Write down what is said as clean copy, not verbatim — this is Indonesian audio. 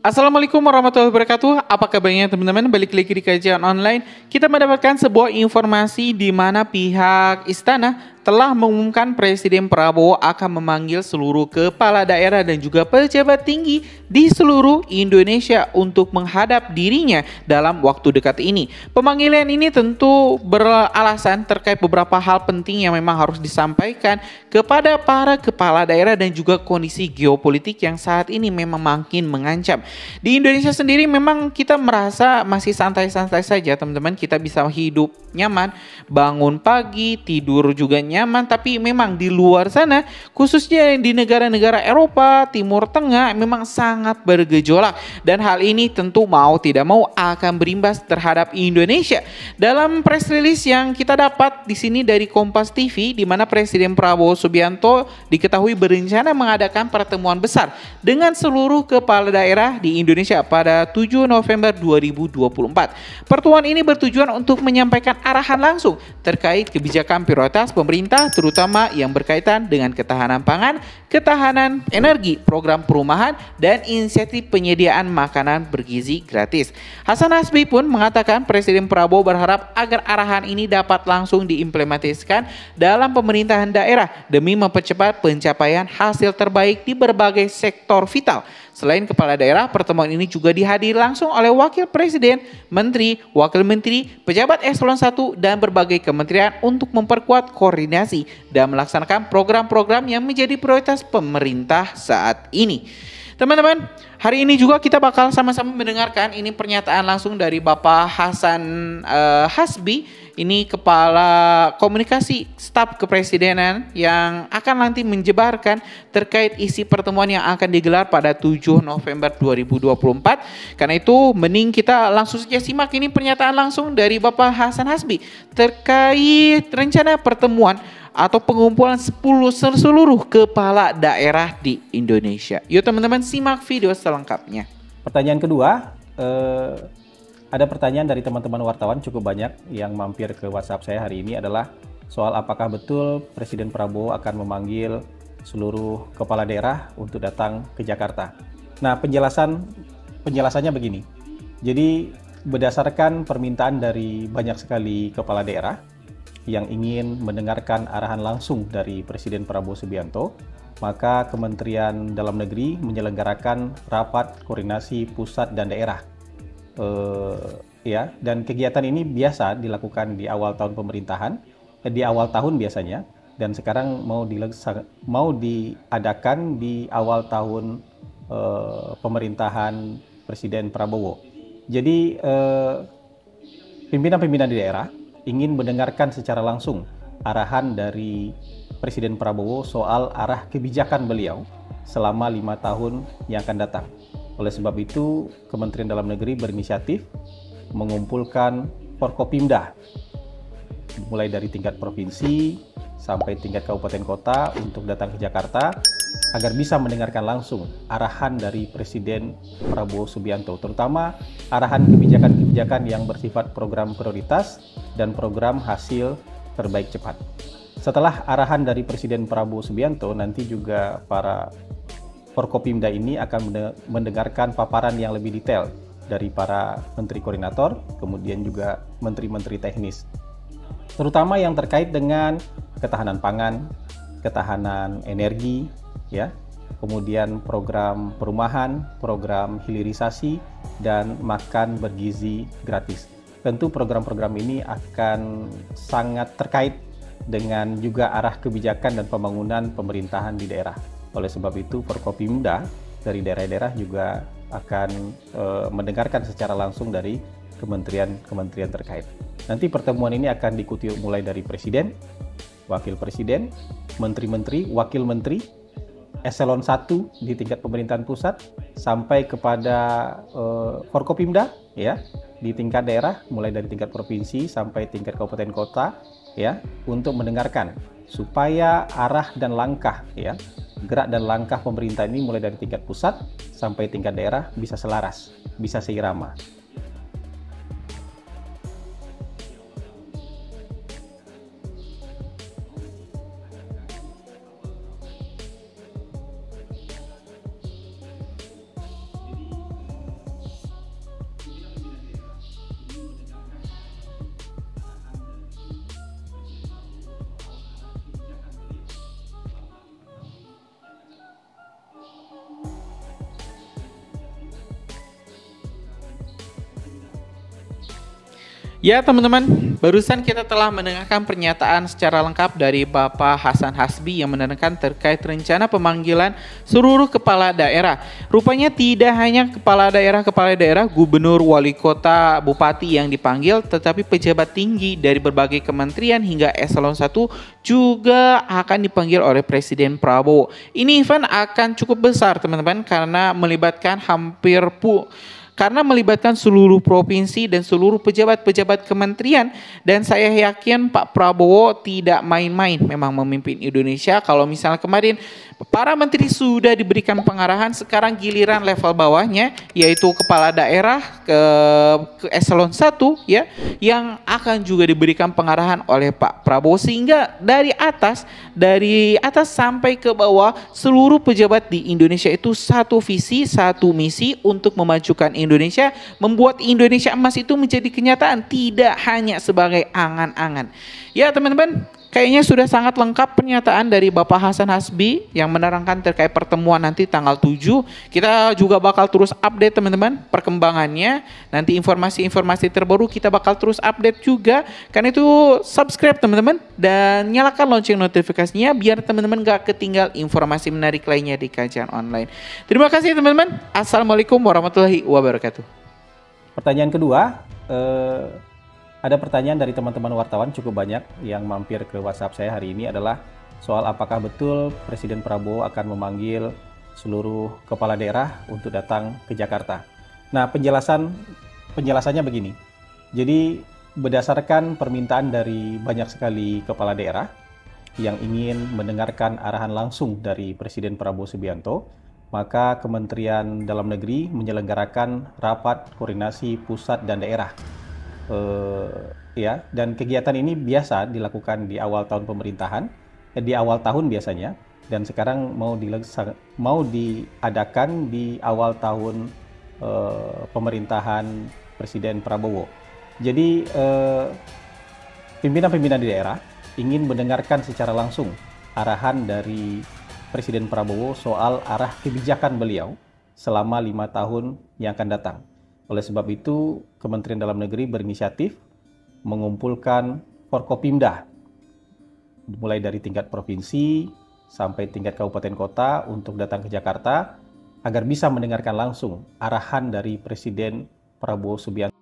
Assalamualaikum warahmatullahi wabarakatuh. Apa kabarnya teman-teman? Balik lagi di kajian online. Kita mendapatkan sebuah informasi di mana pihak istana telah mengumumkan Presiden Prabowo akan memanggil seluruh kepala daerah dan juga pejabat tinggi di seluruh Indonesia untuk menghadap dirinya dalam waktu dekat ini. Pemanggilan ini tentu beralasan terkait beberapa hal penting yang memang harus disampaikan kepada para kepala daerah dan juga kondisi geopolitik yang saat ini memang makin mengancam. Di Indonesia sendiri memang kita merasa masih santai-santai saja teman-teman, kita bisa hidup nyaman, bangun pagi, tidur juga nyaman, tapi memang di luar sana, khususnya di negara-negara Eropa, Timur Tengah memang sangat bergejolak dan hal ini tentu mau tidak mau akan berimbas terhadap Indonesia. Dalam press release yang kita dapat di sini dari Kompas TV, di mana Presiden Prabowo Subianto diketahui berencana mengadakan pertemuan besar dengan seluruh kepala daerah di Indonesia pada 7 November 2024. Pertemuan ini bertujuan untuk menyampaikan arahan langsung terkait kebijakan prioritas pemerintah terutama yang berkaitan dengan ketahanan pangan, ketahanan energi, program perumahan, dan insentif penyediaan makanan bergizi gratis. Hasan Hasbi pun mengatakan Presiden Prabowo berharap agar arahan ini dapat langsung diimplementasikan dalam pemerintahan daerah demi mempercepat pencapaian hasil terbaik di berbagai sektor vital. Selain kepala daerah, pertemuan ini juga dihadiri langsung oleh wakil presiden, menteri, wakil menteri, pejabat eselon 1 dan berbagai kementerian untuk memperkuat koordinasi dan melaksanakan program-program yang menjadi prioritas pemerintah saat ini. Teman-teman, hari ini juga kita bakal sama-sama mendengarkan ini pernyataan langsung dari Bapak Hasan Hasbi, ini Kepala Komunikasi Staf Kepresidenan yang akan nanti menjebarkan terkait isi pertemuan yang akan digelar pada 7 November 2024. Karena itu mending kita langsung saja simak ini pernyataan langsung dari Bapak Hasan Hasbi terkait rencana pertemuan atau pengumpulan 10 seluruh kepala daerah di Indonesia. Yuk teman-teman simak video selengkapnya. Pertanyaan kedua, ada pertanyaan dari teman-teman wartawan cukup banyak yang mampir ke WhatsApp saya hari ini adalah soal apakah betul Presiden Prabowo akan memanggil seluruh kepala daerah untuk datang ke Jakarta. Nah, penjelasannya begini. Jadi berdasarkan permintaan dari banyak sekali kepala daerah yang ingin mendengarkan arahan langsung dari Presiden Prabowo Subianto, maka Kementerian Dalam Negeri menyelenggarakan rapat koordinasi pusat dan daerah. Dan kegiatan ini biasa dilakukan di awal tahun pemerintahan, di awal tahun biasanya, dan sekarang mau diadakan di awal tahun pemerintahan Presiden Prabowo. Jadi pimpinan-pimpinan di daerah ingin mendengarkan secara langsung arahan dari Presiden Prabowo soal arah kebijakan beliau selama 5 tahun yang akan datang. Oleh sebab itu, Kementerian Dalam Negeri berinisiatif mengumpulkan Forkopimda mulai dari tingkat provinsi sampai tingkat kabupaten kota untuk datang ke Jakarta agar bisa mendengarkan langsung arahan dari Presiden Prabowo Subianto, terutama arahan kebijakan-kebijakan yang bersifat program prioritas dan program hasil terbaik cepat. Setelah arahan dari Presiden Prabowo Subianto, nanti juga para Forkopimda ini akan mendengarkan paparan yang lebih detail dari para menteri koordinator, kemudian juga menteri-menteri teknis, terutama yang terkait dengan ketahanan pangan, ketahanan energi, kemudian program perumahan, program hilirisasi, dan makan bergizi gratis. Tentu program-program ini akan sangat terkait dengan juga arah kebijakan dan pembangunan pemerintahan di daerah. Oleh sebab itu, Forkopimda dari daerah-daerah juga akan mendengarkan secara langsung dari kementerian-kementerian terkait. Nanti pertemuan ini akan diikuti mulai dari Presiden, Wakil Presiden, Menteri-Menteri, Wakil Menteri, Eselon 1 di tingkat pemerintahan pusat, sampai kepada Forkopimda di tingkat daerah, mulai dari tingkat provinsi sampai tingkat kabupaten kota, untuk mendengarkan supaya arah dan langkah gerak dan langkah pemerintah ini mulai dari tingkat pusat sampai tingkat daerah bisa selaras, bisa seirama. Ya teman-teman, barusan kita telah mendengarkan pernyataan secara lengkap dari Bapak Hasan Hasbi yang menerangkan terkait rencana pemanggilan seluruh kepala daerah. Rupanya tidak hanya kepala daerah, gubernur, wali kota, bupati yang dipanggil, tetapi pejabat tinggi dari berbagai kementerian hingga eselon 1 juga akan dipanggil oleh Presiden Prabowo. Ini event akan cukup besar teman-teman karena melibatkan seluruh provinsi dan seluruh pejabat-pejabat kementerian, dan saya yakin Pak Prabowo tidak main-main memang memimpin Indonesia. Kalau misalnya kemarin para menteri sudah diberikan pengarahan, sekarang giliran level bawahnya yaitu kepala daerah ke eselon 1 ya yang akan juga diberikan pengarahan oleh Pak Prabowo, sehingga dari atas sampai ke bawah seluruh pejabat di Indonesia itu satu visi, satu misi untuk memajukan Indonesia, membuat Indonesia emas itu menjadi kenyataan, tidak hanya sebagai angan-angan. Ya teman-teman, kayaknya sudah sangat lengkap pernyataan dari Bapak Hasan Hasbi yang menerangkan terkait pertemuan nanti tanggal 7. Kita juga bakal terus update teman-teman perkembangannya. Nanti informasi-informasi terbaru kita bakal terus update juga. Karena itu subscribe teman-teman dan nyalakan lonceng notifikasinya biar teman-teman gak ketinggal informasi menarik lainnya di Kajian Online. Terima kasih teman-teman. Assalamualaikum warahmatullahi wabarakatuh. Pertanyaan kedua, ada pertanyaan dari teman-teman wartawan cukup banyak yang mampir ke WhatsApp saya hari ini adalah soal apakah betul Presiden Prabowo akan memanggil seluruh kepala daerah untuk datang ke Jakarta. Nah, penjelasannya begini. Jadi berdasarkan permintaan dari banyak sekali kepala daerah yang ingin mendengarkan arahan langsung dari Presiden Prabowo Subianto, maka Kementerian Dalam Negeri menyelenggarakan rapat koordinasi pusat dan daerah. Dan kegiatan ini biasa dilakukan di awal tahun pemerintahan, di awal tahun biasanya, dan sekarang mau diadakan di awal tahun pemerintahan Presiden Prabowo. Jadi pimpinan-pimpinan di daerah ingin mendengarkan secara langsung arahan dari Presiden Prabowo soal arah kebijakan beliau selama 5 tahun yang akan datang. Oleh sebab itu, Kementerian Dalam Negeri berinisiatif mengumpulkan Forkopimda, mulai dari tingkat provinsi sampai tingkat kabupaten kota untuk datang ke Jakarta, agar bisa mendengarkan langsung arahan dari Presiden Prabowo Subianto